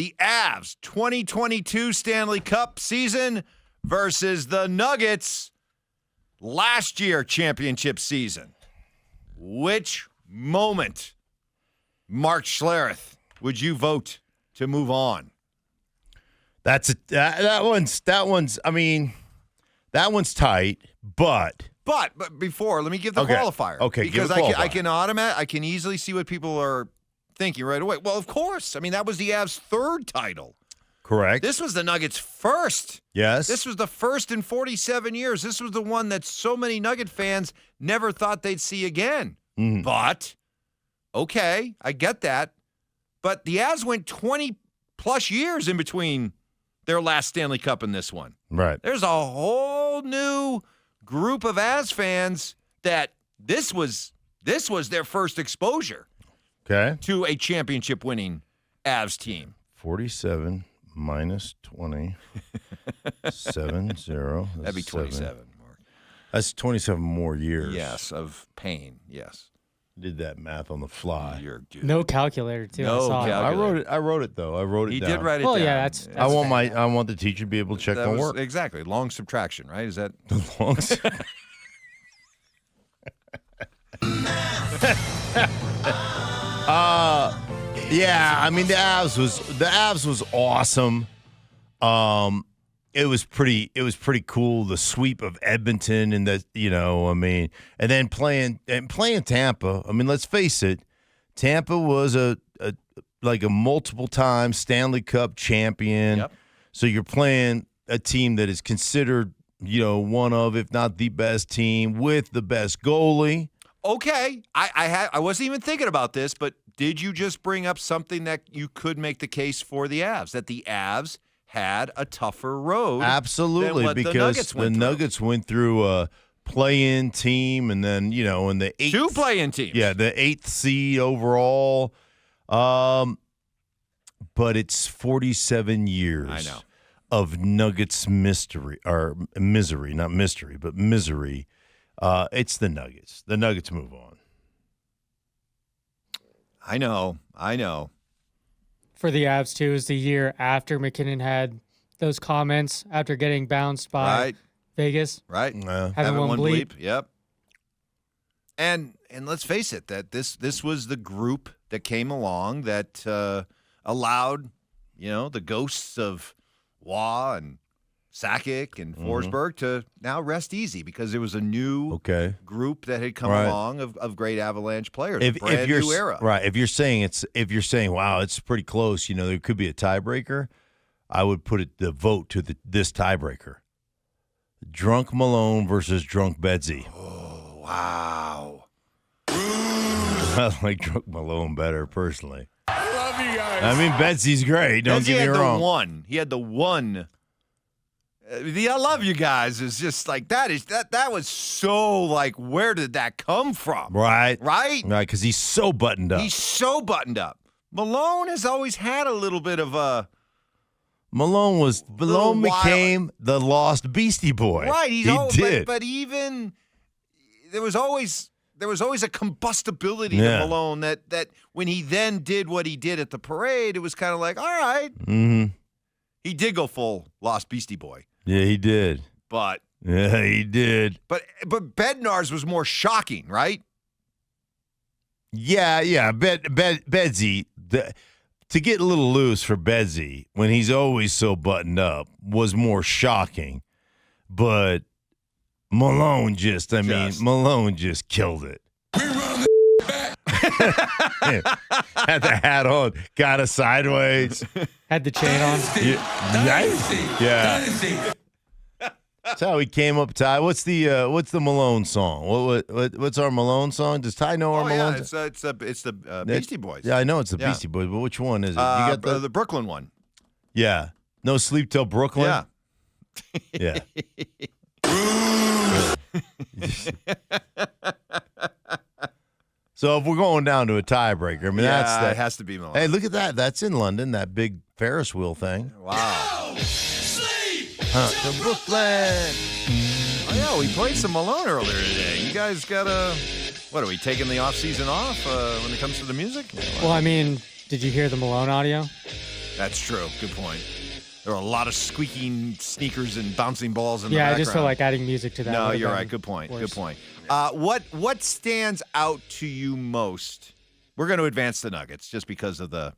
the Avs 2022 Stanley Cup season versus the Nuggets last year championship season. Which moment, Mark Schlereth, would you vote to move on? That one's tight, but before, let me give the qualifier. Okay, because give the qualifier. I can easily see what people are thinking right away. Well, of course. I mean, that was the Avs' third title. Correct. This was the Nuggets' first. Yes. This was the first in 47 years. This was the one that so many Nugget fans never thought they'd see again. Mm. But, okay, I get that. But the Avs went 20-plus years in between their last Stanley Cup and this one. Right. There's a whole new group of Avs fans that this was their first exposure to a championship-winning Avs team. 47 minus 20, 7-0. That'd be 27, Mark. That's 27 more years. Yes, of pain, yes. Did that math on the fly. You're good. No calculator, too. No I saw calculator. I wrote it though. I wrote it down. He did write it well, down. yeah, that's I want the teacher to be able to check my work. Exactly. Long subtraction, right? Is that long? Yeah, I mean the Avs was awesome. It was pretty cool, the sweep of Edmonton and and then playing Tampa. I mean, let's face it, Tampa was a multiple time Stanley Cup champion. Yep. So you're playing a team that is considered, one of, if not the best team with the best goalie. okay? I wasn't even thinking about this, but did you just bring up something that you could make the case for the Avs, that the Avs had a tougher road? Absolutely, than what because the Nuggets went through a play-in team, and then in the eighth, two play-in teams. Yeah, the 8th seed overall. But it's 47 years. I know. Of Nuggets misery, not mystery, but misery. It's the Nuggets. The Nuggets move on. I know. For the Avs, too, is the year after McKinnon had those comments after getting bounced by Vegas. Right. Having one bleep. Yep. And let's face it, that this was the group that came along that allowed, the ghosts of Waugh and Sakic and Forsberg to now rest easy, because there was a new group that had come along of great Avalanche players. A brand new era. Right. If you're saying, wow, it's pretty close, there could be a tiebreaker, I would put the vote to this tiebreaker. Drunk Malone versus Drunk Bedsy. Oh, wow. I like Drunk Malone better, personally. I love you guys. I mean, Bedsy's great. Don't get me wrong. He had the one. The I love you guys is just like that was so like, where did that come from? Right, because he's so buttoned up. He's so buttoned up. Malone has always had a little bit of a. Malone became the lost Beastie Boy. Right, he did. But even there was always a combustibility to Malone that when he then did what he did at the parade, it was kind of like, all right. Mm-hmm. He did go full lost Beastie Boy. Yeah, he did. But yeah, he did. But Bednar's was more shocking, right? Yeah. Bedsy, to get a little loose for Bedsy when he's always so buttoned up was more shocking. But Malone just killed it. We run the back. Had the hat on, got a sideways. Had the chain on. Yeah. That's how he came up. Ty, what's the Malone song? What's our Malone song? Does Ty know our Malone? Yeah, it's the Beastie Boys. Yeah, I know it's the Beastie Boys, but which one is it? You got the Brooklyn one. Yeah, No Sleep Till Brooklyn. Yeah. So if we're going down to a tiebreaker, I mean that has to be Malone. Hey, look at that! That's in London. That big Ferris wheel thing. Wow. To Brooklyn. Oh yeah, we played some Malone earlier today. You guys got what are we taking the off season off when it comes to the music? Well, I mean, did you hear the Malone audio? That's true. Good point. There are a lot of squeaking sneakers and bouncing balls in the Yeah, background. I just feel like adding music to that. No, would've you're been right. Good point. worse. Good point. What stands out to you most? We're going to advance the Nuggets just because of the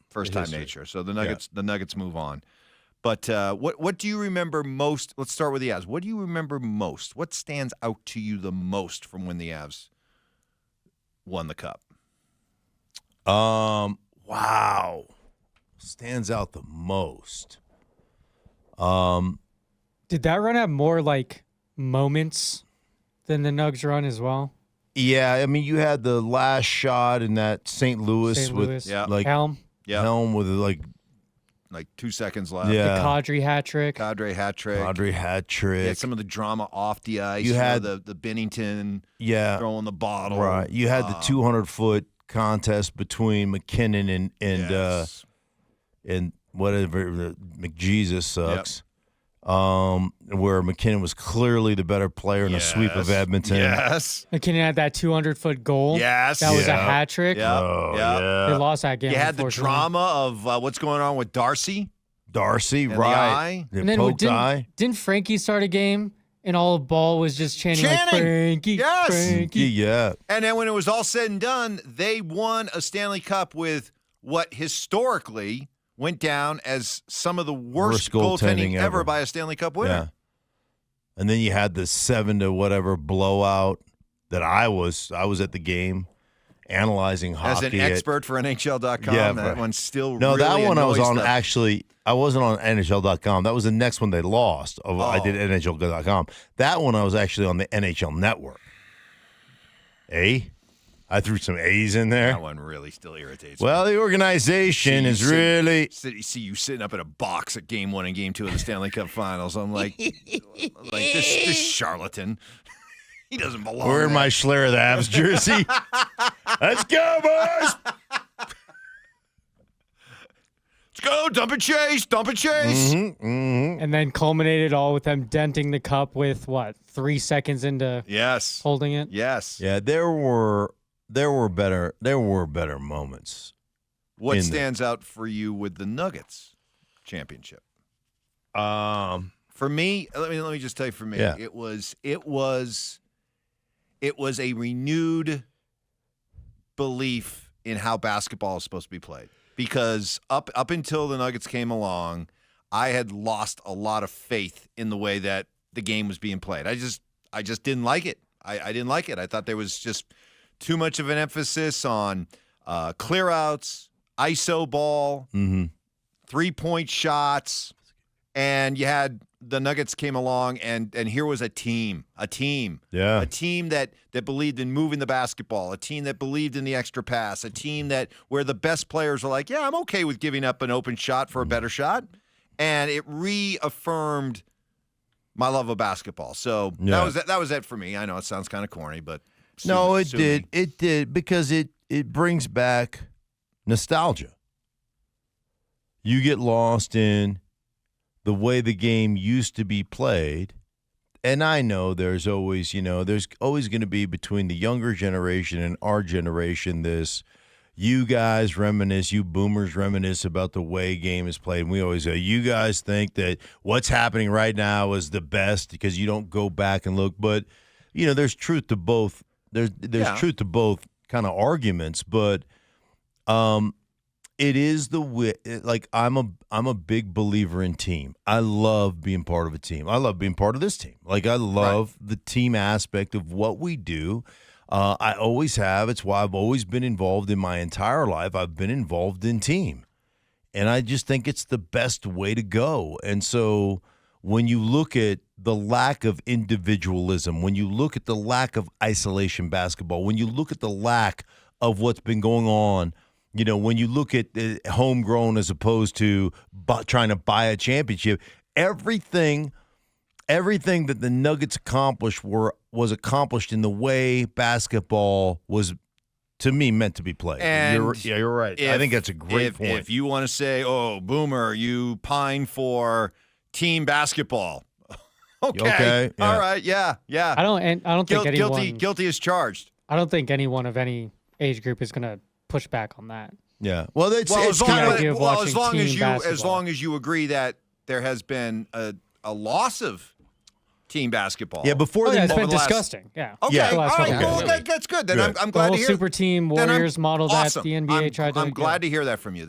first-time nature. So the Nuggets move on. But what do you remember most? Let's start with the Avs. What do you remember most? What stands out to you the most from when the Avs won the Cup? Wow. Stands out the most. Did that run have more like moments than the Nugs run as well? Yeah, I mean, you had the last shot in that St. Louis with like Helm with like 2 seconds left. Yeah. the Kadri hat trick. Cadre hat trick. Kadri hat trick. You had some of the drama off the ice. You had the Bennington throwing the bottle. Right. You had the 200-foot contest between McKinnon and whatever McJesus sucks. Where McKinnon was clearly the better player in a sweep of Edmonton. Yes. McKinnon had that 200-foot goal. Yes. That was a hat trick. Yeah. They lost that game. You had the unfortunately. drama of what's going on with Darcy. Darcy, And right. the eye. The And then poked eye. didn't Frankie start a game and all the ball was just chanting like Chanting! Frankie, Yes! Frankie. Yeah. And then when it was all said and done, they won a Stanley Cup with what historically went down as some of the worst goaltending ever by a Stanley Cup winner. Yeah. And then you had the 7-whatever blowout that I was at the game analyzing hockey. As an expert for NHL.com, that one still No, really that one I was annoys on the- actually. I wasn't on NHL.com. That was the next one they lost. I did NHL.com. That one I was actually on the NHL Network. I threw some A's in there. That one really still irritates Well, me. the organization is really. See you sitting up in a box at Game 1 and Game 2 of the Stanley Cup Finals. I'm like this charlatan. He doesn't belong. Wearing my Schlereth Evans jersey. Let's go, boys. Let's go, dump and chase. And then culminated all with them denting the cup with 3 seconds into Yes. holding it. Yes. Yeah, there were better moments. What stands out for you with the Nuggets championship? For me, let me just tell you. For me, it was a renewed belief in how basketball is supposed to be played. Because up until the Nuggets came along, I had lost a lot of faith in the way that the game was being played. I just didn't like it. I didn't like it. I thought there was just too much of an emphasis on clear-outs, ISO ball, 3-point shots, and you had the Nuggets came along, and here was a team that believed in moving the basketball, a team that believed in the extra pass, a team that where the best players were like, yeah, I'm okay with giving up an open shot for a better shot, and it reaffirmed my love of basketball. So that was it for me. I know it sounds kind of corny, but It did because it brings back nostalgia. You get lost in the way the game used to be played. And I know there's always going to be between the younger generation and our generation this, you guys reminisce, you boomers reminisce about the way game is played. And we always say, you guys think that what's happening right now is the best because you don't go back and look. But, there's truth to both. There's truth to both kind of arguments, but it is the way. Like I'm a big believer in team. I love being part of a team. I love being part of this team. Like I love the team aspect of what we do. I always have. It's why I've always been involved in my entire life. I've been involved in team, and I just think it's the best way to go. And so when you look at the lack of individualism, when you look at the lack of isolation basketball, when you look at the lack of what's been going on, when you look at homegrown as opposed to trying to buy a championship, everything that the Nuggets accomplished was accomplished in the way basketball was, to me, meant to be played. And you're right. I think that's a great point. If you want to say, "Oh, Boomer, you pine for team basketball," okay, yeah. all right, yeah. I don't think anyone guilty as charged. I don't think anyone of any age group is going to push back on that. Yeah. Well, it's as long, kind of idea of well, watching as long as team you as basketball. long as you agree that there has been a loss of team basketball. yeah. Before Oh, yeah, it's the been the last- disgusting. Yeah. Okay. Yeah. The All last right. couple Well, years. that's good. Then Good. I'm The glad whole to hear. super team then I'm Warriors model awesome. that the NBA tried to. I'm glad to hear that from you.